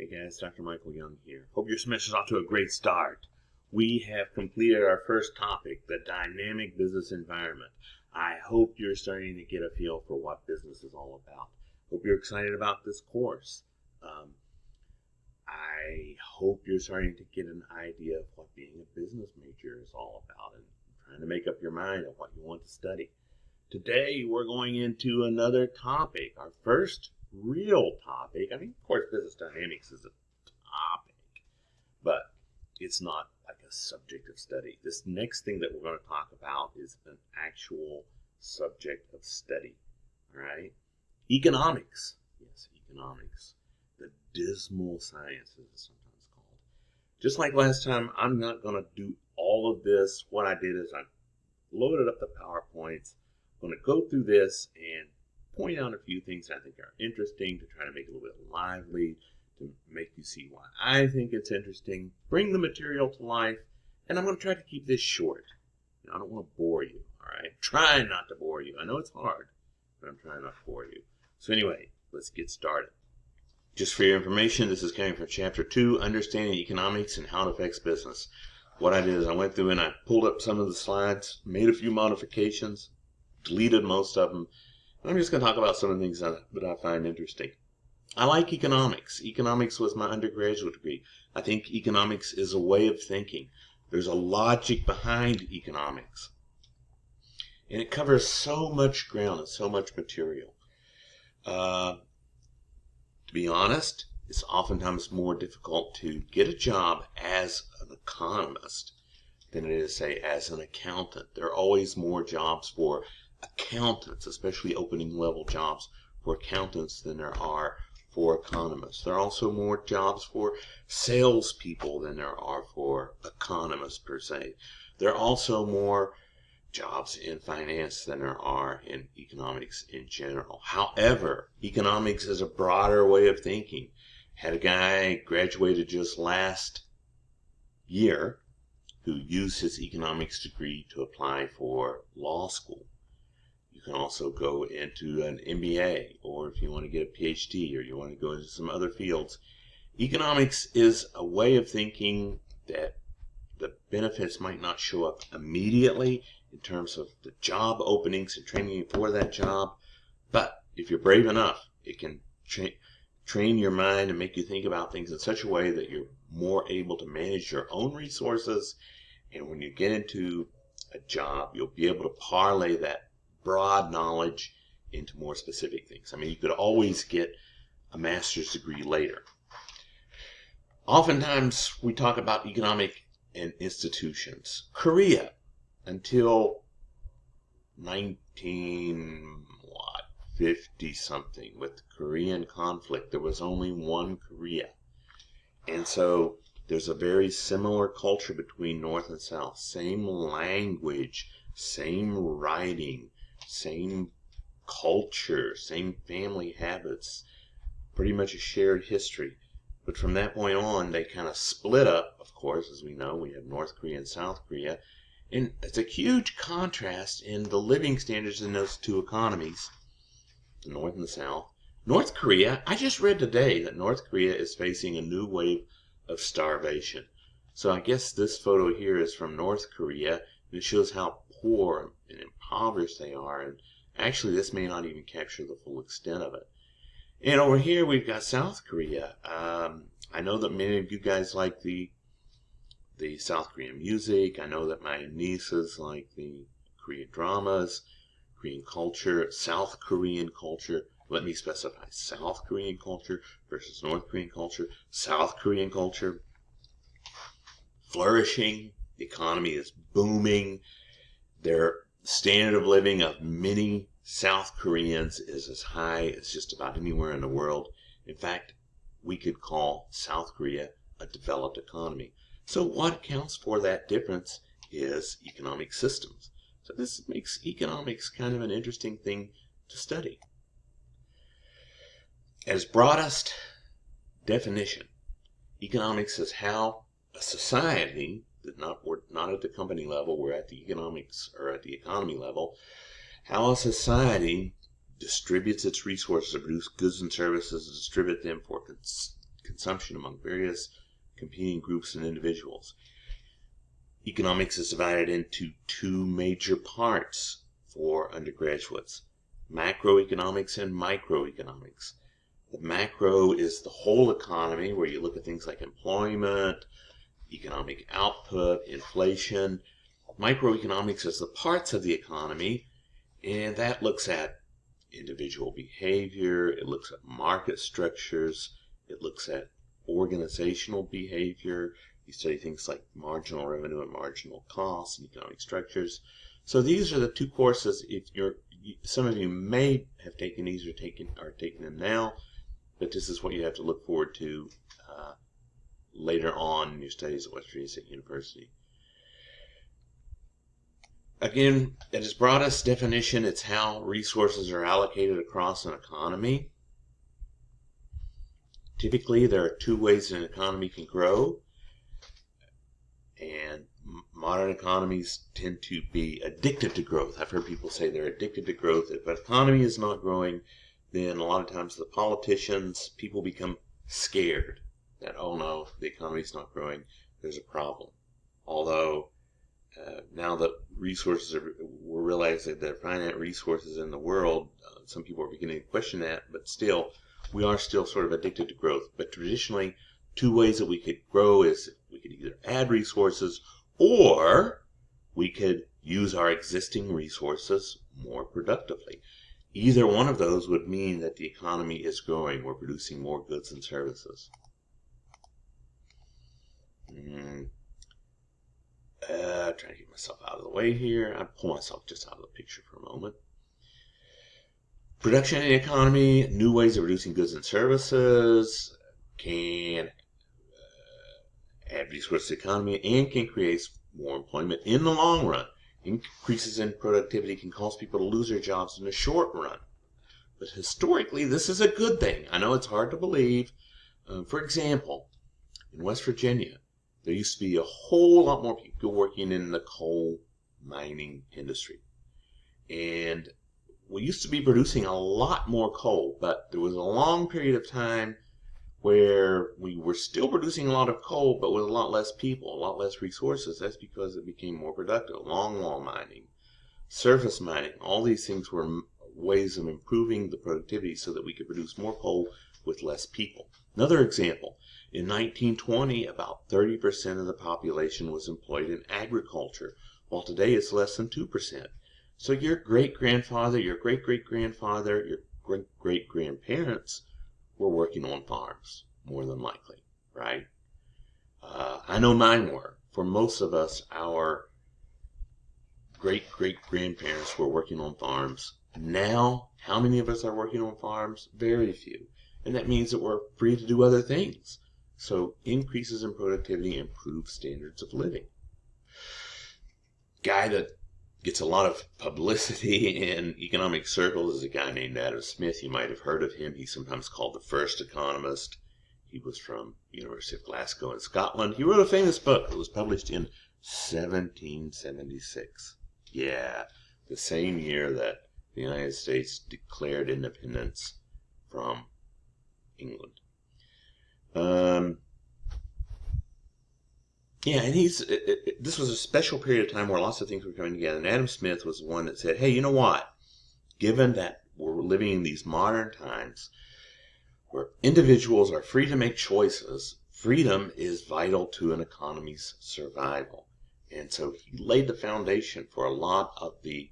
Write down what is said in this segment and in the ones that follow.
Hey guys, Dr. Michael Young here. Hope your semester's off to a great start. We have completed our first topic, the dynamic business environment. I hope you're starting to get a feel for what business is all about. Hope you're excited about this course. I hope you're starting to get an idea of what being a business major is all about and trying to make up your mind on what you want to study. Today we're going into another topic, our first real topic. I mean, of course, business dynamics is a topic, but it's not like a subject of study. This next thing that we're going to talk about is an actual subject of study. All right? Economics. Yes, economics. The dismal science, as it's sometimes called. Just like last time, I'm not going to do all of this. What I did is I loaded up the PowerPoints. I'm going to go through this and point out a few things I think are interesting to try to make it a little bit lively, to make you see why I think it's interesting, bring the material to life, and I'm going to try to keep this short. I don't want to bore you, all right? Try not to bore you. I know it's hard, but I'm trying not to bore you. So anyway, let's get started. Just for your information, this is coming from Chapter 2, Understanding Economics and How It Affects Business. What I did is I went through and I pulled up some of the slides, made a few modifications, deleted most of them. I'm just going to talk about some of the things that I find interesting. I like economics. Economics was my undergraduate degree. I think economics is a way of thinking. There's a logic behind economics. And it covers so much ground and so much material. To be honest, it's oftentimes more difficult to get a job as an economist than it is, say, as an accountant. There are always more jobs for accountants, especially opening level jobs for accountants than there are for economists. There are also more jobs for salespeople than there are for economists per se. There are also more jobs in finance than there are in economics in general. However, economics is a broader way of thinking. Had a guy graduated just last year who used his economics degree to apply for law school. You can also go into an MBA, or if you want to get a PhD, or you want to go into some other fields. Economics is a way of thinking that the benefits might not show up immediately in terms of the job openings and training you for that job, but if you're brave enough, it can train your mind and make you think about things in such a way that you're more able to manage your own resources, and when you get into a job, you'll be able to parlay that broad knowledge into more specific things. I mean, you could always get a master's degree later. Oftentimes, we talk about economic and institutions. Korea, until 1950 something, with the Korean conflict, there was only one Korea. And so there's a very similar culture between North and South. Same language, same writing, same culture, same family habits, pretty much a shared history. But from that point on, they kind of split up, of course, as we know. We have North Korea and South Korea. And it's a huge contrast in the living standards in those two economies, the North and the South. North Korea, I just read today that North Korea is facing a new wave of starvation. So I guess this photo here is from North Korea, and it shows how poor and impoverished they are. And actually, this may not even capture the full extent of it. And over here, we've got South Korea. I know that many of you guys like the South Korean music. I know that my nieces like the Korean dramas, Korean culture, South Korean culture. Let me specify South Korean culture versus North Korean culture. South Korean culture, flourishing. The economy is booming. Their standard of living of many South Koreans is as high as just about anywhere in the world. In fact, we could call South Korea a developed economy. So what accounts for that difference is economic systems. So this makes economics kind of an interesting thing to study. At its broadest definition, economics is how a society, we're not at the company level, we're at the economics or at the economy level, how a society distributes its resources to produce goods and services and distribute them for consumption among various competing groups and individuals. Economics is divided into two major parts for undergraduates: macroeconomics and microeconomics. The macro is the whole economy, where you look at things like employment, economic output, inflation. Microeconomics is the parts of the economy, and that looks at individual behavior, it looks at market structures, it looks at organizational behavior. You study things like marginal revenue and marginal costs and economic structures. So these are the two courses. Some of you may have taken these or are taking them now, but this is what you have to look forward to later on in your studies at West Virginia State University. Again, at its broadest definition, it's how resources are allocated across an economy. Typically, there are two ways an economy can grow, and modern economies tend to be addicted to growth. I've heard people say they're addicted to growth. If an economy is not growing, then a lot of times the politicians, people become scared that, oh no, the economy's not growing, there's a problem. Although now that we're realizing that there are finite resources in the world, some people are beginning to question that, but still, we are still sort of addicted to growth. But traditionally, two ways that we could grow is we could either add resources or we could use our existing resources more productively. Either one of those would mean that the economy is growing. We're producing more goods and services. Trying to get myself out of the way here. I'll pull myself just out of the picture for a moment. Production in the economy, new ways of producing goods and services can add resources to the economy and can create more employment in the long run. Increases in productivity can cause people to lose their jobs in the short run. But historically, this is a good thing. I know it's hard to believe. For example, in West Virginia, there used to be a whole lot more people working in the coal mining industry. And we used to be producing a lot more coal, but there was a long period of time where we were still producing a lot of coal, but with a lot less people, a lot less resources. That's because it became more productive. Longwall mining, surface mining, all these things were ways of improving the productivity so that we could produce more coal with less people. Another example, in 1920, about 30% of the population was employed in agriculture, while today it's less than 2%. So your great-grandfather, your great-great-grandfather, your great-great-grandparents were working on farms, more than likely, right? I know mine were. For most of us, our great-great-grandparents were working on farms. Now, how many of us are working on farms? Very few. And that means that we're free to do other things. So increases in productivity improve standards of living. Guy that gets a lot of publicity in economic circles is a guy named Adam Smith. You might have heard of him. He's sometimes called the first economist. He was from the University of Glasgow in Scotland. He wrote a famous book that was published in 1776. Yeah, the same year that the United States declared independence from England. Yeah, and this was a special period of time where lots of things were coming together. And Adam Smith was the one that said, hey, you know what? Given that we're living in these modern times where individuals are free to make choices, freedom is vital to an economy's survival. And so he laid the foundation for a lot of the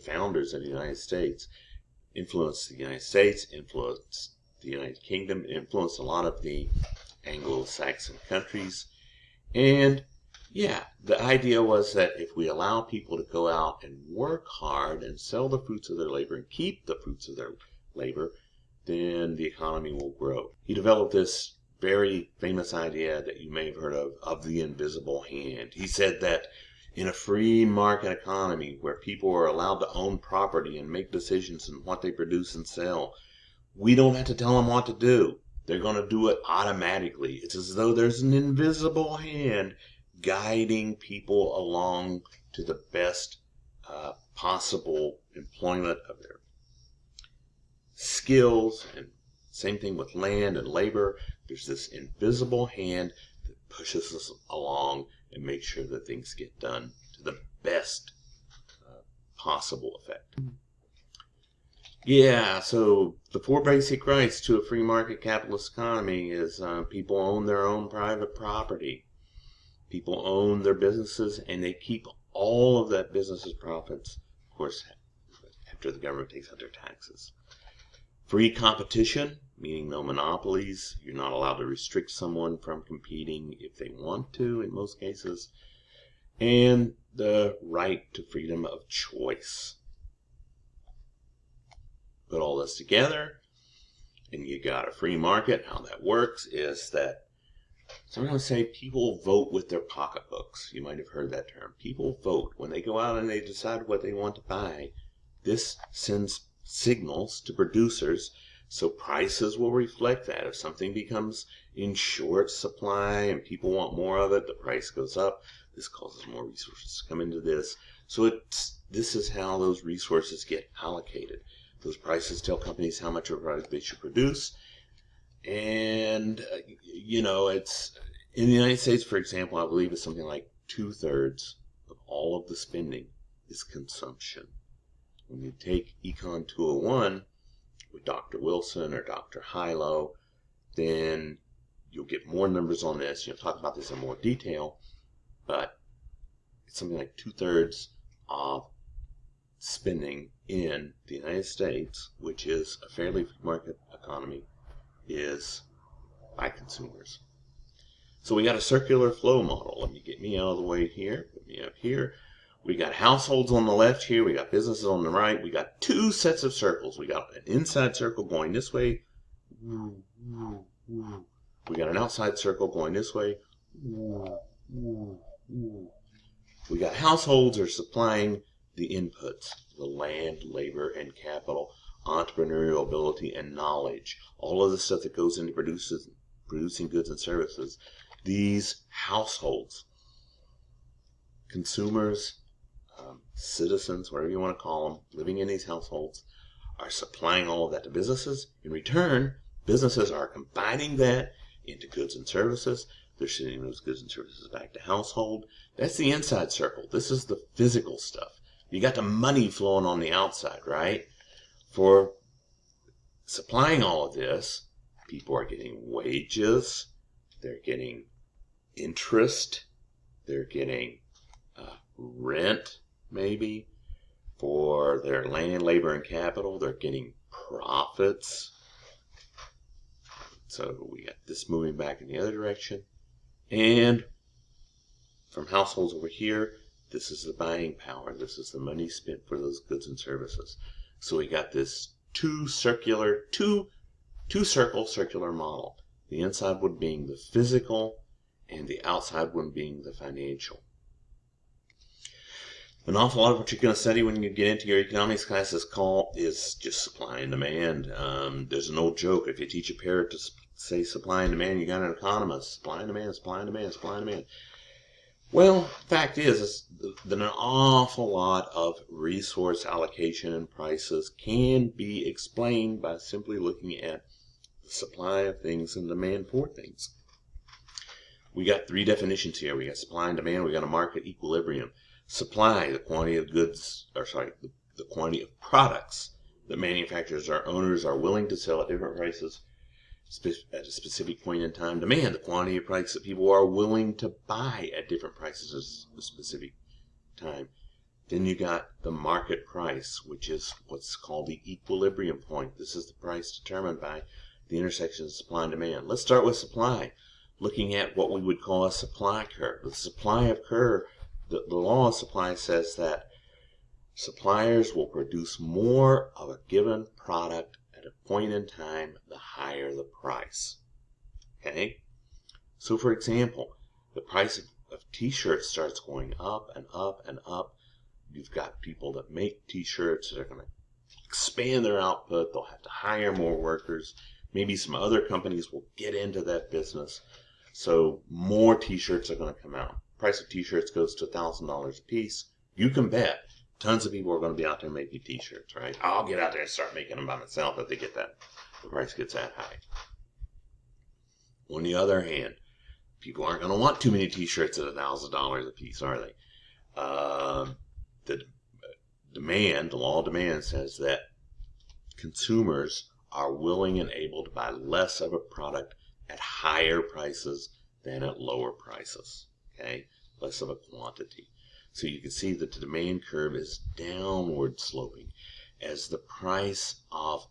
founders of the United States, influenced the United States, influenced the United Kingdom, influenced a lot of the Anglo-Saxon countries. And yeah, the idea was that if we allow people to go out and work hard and sell the fruits of their labor and keep the fruits of their labor, then the economy will grow. He developed this very famous idea that you may have heard of the invisible hand. He said that in a free market economy where people are allowed to own property and make decisions on what they produce and sell, we don't have to tell them what to do. They're going to do it automatically. It's as though there's an invisible hand guiding people along to the best possible employment of their skills. And same thing with land and labor. There's this invisible hand that pushes us along and makes sure that things get done to the best possible effect. Yeah, so the 4 basic rights to a free market capitalist economy is people own their own private property. People own their businesses, and they keep all of that business's profits, of course, after the government takes out their taxes. Free competition, meaning no monopolies. You're not allowed to restrict someone from competing if they want to, in most cases. And the right to freedom of choice. Put all this together, and you got a free market. How that works is that, so I'm going to say people vote with their pocketbooks. You might have heard that term. People vote. When they go out and they decide what they want to buy, this sends signals to producers, so prices will reflect that. If something becomes in short supply and people want more of it, the price goes up. This causes more resources to come into this. So this is how those resources get allocated. Those prices tell companies how much of a product they should produce. And, it's in the United States, for example, I believe it's something like 2/3 of all of the spending is consumption. When you take Econ 201 with Dr. Wilson or Dr. Hilo, then you'll get more numbers on this. You'll talk about this in more detail, but it's something like 2/3 of spending in the United States, which is a fairly free market economy, is by consumers. So we got a circular flow model. Let me get me out of the way here. Put me up here. We got households on the left here. We got businesses on the right. We got 2 sets of circles. We got an inside circle going this way. We got an outside circle going this way. We got households are supplying the inputs, the land, labor, and capital, entrepreneurial ability, and knowledge. All of the stuff that goes into producing goods and services. These households, consumers, citizens, whatever you want to call them, living in these households, are supplying all of that to businesses. In return, businesses are combining that into goods and services. They're sending those goods and services back to household. That's the inside circle. This is the physical stuff. You got the money flowing on the outside, right? For supplying all of this, people are getting wages, they're getting interest, they're getting rent, maybe, for their land, labor, and capital. They're getting profits. So we got this moving back in the other direction. And from households over here, this is the buying power. This is the money spent for those goods and services. So we got this two circular model. The inside one being the physical and the outside one being the financial. An awful lot of what you're going to study when you get into your economics classes is just supply and demand. There's an old joke. If you teach a parrot to say supply and demand, you got an economist. Supply and demand, supply and demand, supply and demand. Well, fact is that an awful lot of resource allocation and prices can be explained by simply looking at the supply of things and demand for things. We got 3 definitions here. We got supply and demand. We got a market equilibrium. Supply, the quantity of the quantity of products that manufacturers or owners are willing to sell at different prices at a specific point in time. Demand, the quantity of products that people are willing to buy at different prices at a specific time. Then you got the market price, which is what's called the equilibrium point. This is the price determined by the intersection of supply and demand. Let's start with supply, looking at what we would call a supply curve. The supply curve, the law of supply says that suppliers will produce more of a given product at a point in time, the higher the price. Okay? So for example, the price of t-shirts starts going up and up and up. You've got people that make t-shirts that are going to expand their output. They'll have to hire more workers. Maybe some other companies will get into that business. So more t-shirts are going to come out. Price of t-shirts goes to $1,000 a piece. You can bet tons of people are going to be out there making t-shirts, right? I'll get out there and start making them by myself if the price gets that high. On the other hand, people aren't going to want too many t-shirts at $1,000 a piece, are they? The the law of demand says that consumers are willing and able to buy less of a product at higher prices than at lower prices. Okay? Less of a quantity. So you can see that the demand curve is downward sloping. As the price of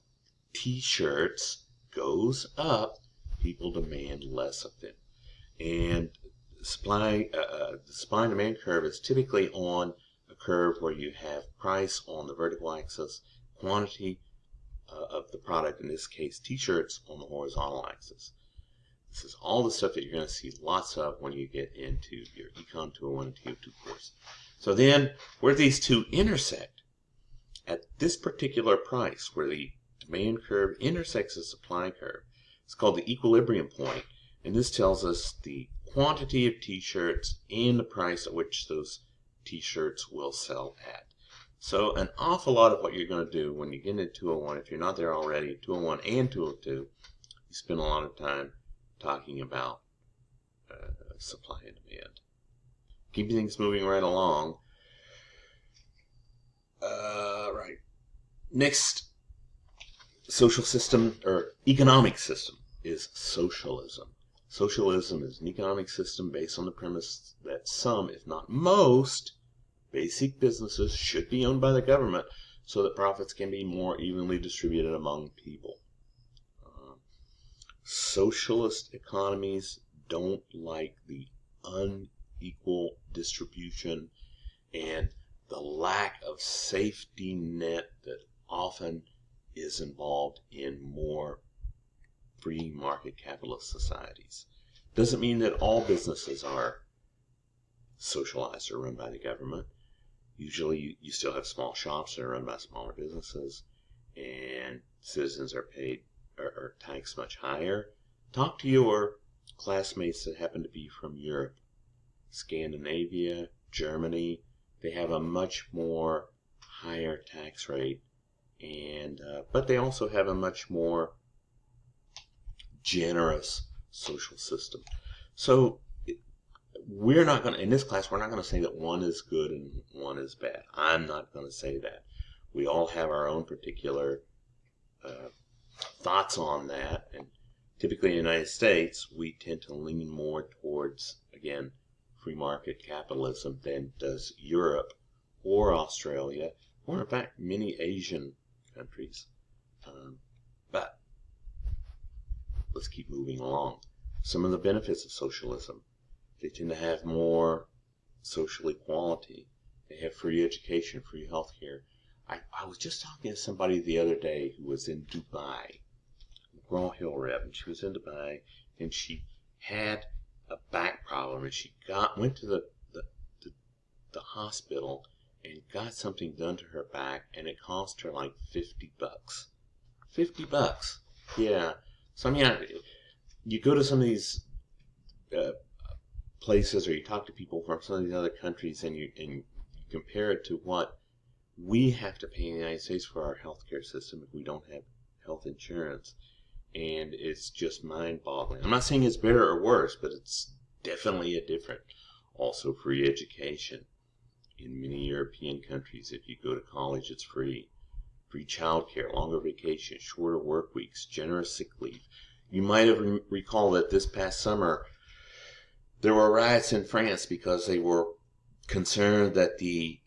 t-shirts goes up, people demand less of them. And the supply and demand curve is typically on a curve where you have price on the vertical axis, quantity of the product, in this case t-shirts, on the horizontal axis. This is all the stuff that you're going to see lots of when you get into your Econ 201 and TO2 course. So then, where these two intersect, at this particular price, where the demand curve intersects the supply curve, it's called the equilibrium point, and this tells us the quantity of t-shirts and the price at which those t-shirts will sell at. So an awful lot of what you're going to do when you get into 201, if you're not there already, 201 and 202, you spend a lot of time talking about supply and demand. Keeping things moving right along. Right. Next social system or economic system is socialism. Socialism is an economic system based on the premise that some, if not most, basic businesses should be owned by the government so that profits can be more evenly distributed among people. Socialist economies don't like the unequal distribution and the lack of safety net that often is involved in more free market capitalist societies. Doesn't mean that all businesses are socialized or run by the government. Usually you still have small shops that are run by smaller businesses, and citizens are paid or taxed much higher. Talk to your classmates that happen to be from Europe, Scandinavia, Germany. They have a much more higher tax rate, and but they also have a much more generous social system. So we're not going to, in this class, we're not going to say that one is good and one is bad. I'm not going to say that. We all have our own particular thoughts on that, and typically in the United States, we tend to lean more towards, again, free market capitalism than does Europe or Australia, or in fact many Asian countries. But let's keep moving along. Some of the benefits of socialism: they tend to have more social equality. They have free education, free health care. I was just talking to somebody the other day who was in Dubai, McGraw-Hill rep, and she was in Dubai, and she had a back problem, and she went to the hospital and got something done to her back, and it cost her like $50. $50, yeah. So I mean, you go to some of these places, or you talk to people from some of these other countries, and you compare it to what we have to pay in the United States for our healthcare system if we don't have health insurance, and it's just mind-boggling. I'm not saying it's better or worse, but it's definitely a different. Also, free education in many European countries. If you go to college, it's free. Free childcare, longer vacation, shorter work weeks, generous sick leave. You might have recall that this past summer there were riots in France because they were concerned that the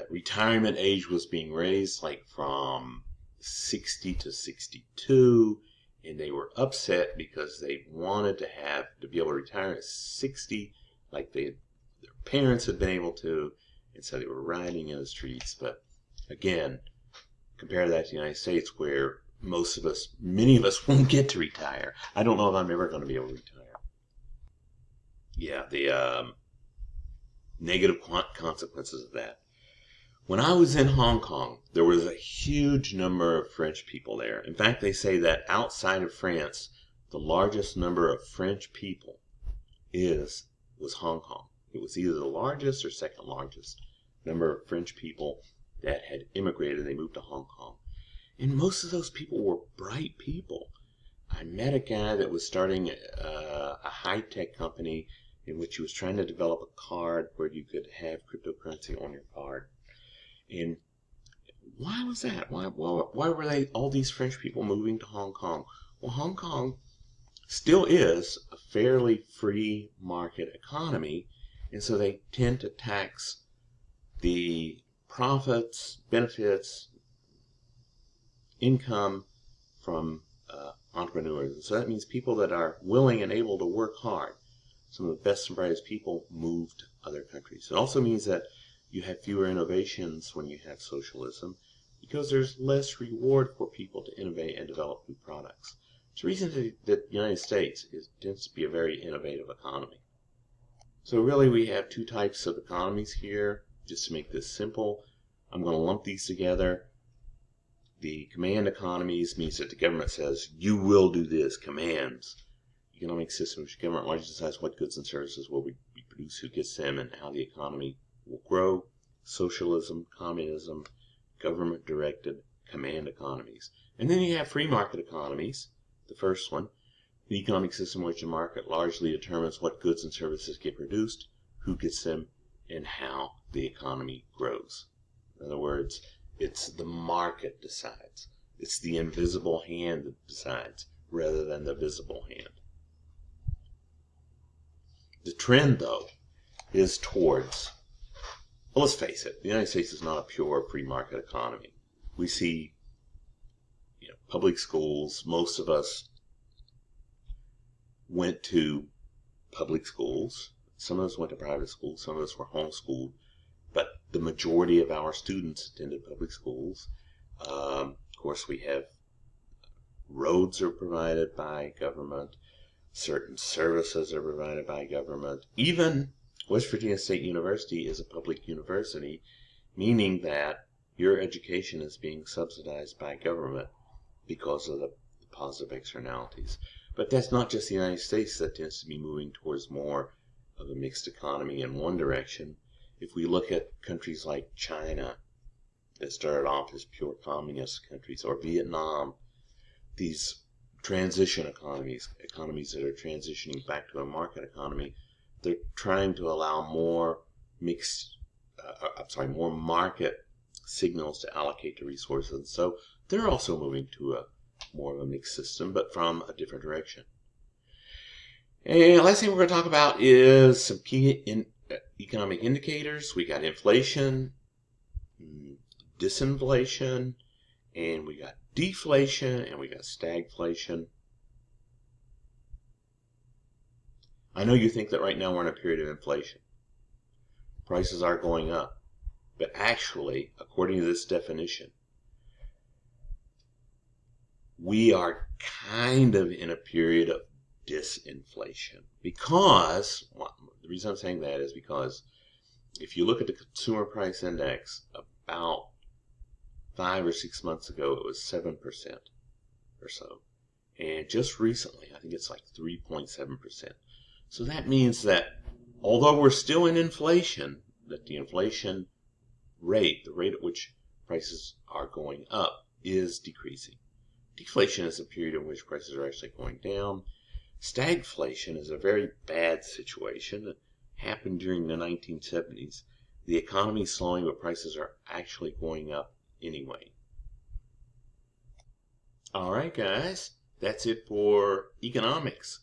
retirement age was being raised, like from 60 to 62, and they were upset because they wanted to be able to retire at 60, like their parents had been able to, and so they were rioting in the streets. But again, compare that to the United States, where many of us won't get to retire. I don't know if I'm ever going to be able to retire. Yeah, the negative consequences of that. When I was in Hong Kong, there was a huge number of French people there. In fact, they say that outside of France, the largest number of French people was Hong Kong. It was either the largest or second largest number of French people that had immigrated. They moved to Hong Kong. And most of those people were bright people. I met a guy that was starting a high-tech company in which he was trying to develop a card where you could have cryptocurrency on your card. And why was that? Why were they all these French people moving to Hong Kong? Well, Hong Kong still is a fairly free market economy, and so they tend to tax the profits, benefits, income from entrepreneurs. And so that means people that are willing and able to work hard. Some of the best and brightest people move to other countries. It also means that you have fewer innovations when you have socialism because there's less reward for people to innovate and develop new products. It's the reason that the United States tends to be a very innovative economy. So really we have two types of economies here. Just to make this simple, I'm going to lump these together. The command economies means that the government says, you will do this, commands. Economic system, which the government largely decides what goods and services will be produced, who gets them, and how the economy will grow. Socialism, communism, government-directed command economies. And then you have free market economies, the first one, the economic system in which the market largely determines what goods and services get produced, who gets them, and how the economy grows. In other words, it's the market decides. It's the invisible hand that decides rather than the visible hand. The trend, though, is towards, well, let's face it, the United States is not a pure free market economy. We see, public schools. Most of us went to public schools. Some of us went to private schools. Some of us were homeschooled. But the majority of our students attended public schools. Of course, we have roads are provided by government. Certain services are provided by government. Even West Virginia State University is a public university, meaning that your education is being subsidized by government because of the positive externalities. But that's not just the United States that tends to be moving towards more of a mixed economy in one direction. If we look at countries like China that started off as pure communist countries, or Vietnam, these transition economies that are transitioning back to a market economy, they're trying to allow more more market signals to allocate to resources. So they're also moving to a more of a mixed system, but from a different direction. And last thing we're going to talk about is some key economic indicators. We got inflation, disinflation, and we got deflation, and we got stagflation. I know you think that right now we're in a period of inflation. Prices are going up. But actually, according to this definition, we are kind of in a period of disinflation. Because, the reason I'm saying that is because if you look at the Consumer Price Index, about 5 or 6 months ago, it was 7% or so. And just recently, I think it's like 3.7%. So that means that although we're still in inflation, that the inflation rate, the rate at which prices are going up, is decreasing. Deflation is a period in which prices are actually going down. Stagflation is a very bad situation that happened during the 1970s. The economy is slowing, but prices are actually going up anyway. All right, guys, that's it for economics.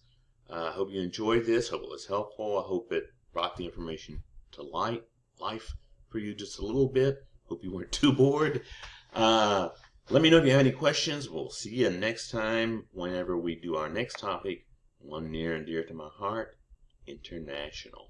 I hope you enjoyed this. Hope it was helpful. I hope it brought the information to life for you just a little bit. Hope you weren't too bored. Let me know if you have any questions. We'll see you next time whenever we do our next topic, one near and dear to my heart, international.